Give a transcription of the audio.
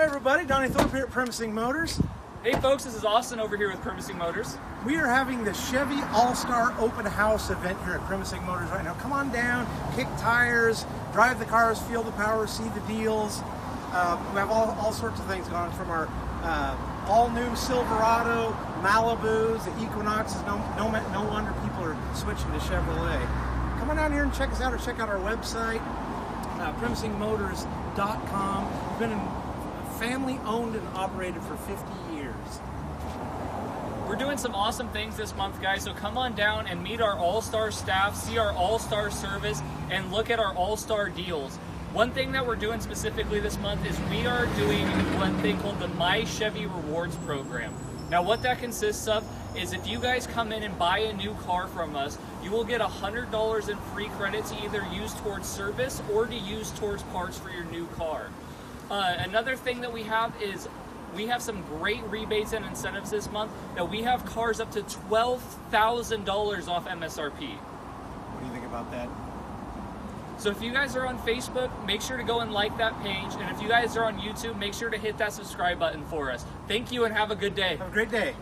everybody, Donny here at Primasing Motors. Hey folks, this is Austin over here with Primasing Motors. We are having the Chevy All-Star Open House event here at Primasing Motors right now. Come on down, kick tires, drive the cars, feel the power, see the deals. We have all sorts of things going on, from our all-new Silverado, Malibus, the Equinoxes. No wonder people are switching to Chevrolet. Come on down here and check us out, or check out our website, primasingmotors.com. We've been family owned and operated for 50 years. We're doing some awesome things this month, guys, so come on down and meet our all-star staff, see our all-star service, and look at our all-star deals. One thing that we're doing specifically this month is we are doing one thing called the My Chevy Rewards program. Now what that consists of is, if you guys come in and buy a new car from us, you will get $100 in free credit to either use towards service or to use towards parts for your new car. Another thing that we have is we have some great rebates and incentives this month. That we have cars up to $12,000 off MSRP. What do you think about that? So if you guys are on Facebook, make sure to go and like that page. And if you guys are on YouTube, make sure to hit that subscribe button for us. Thank you and have a good day. Have a great day.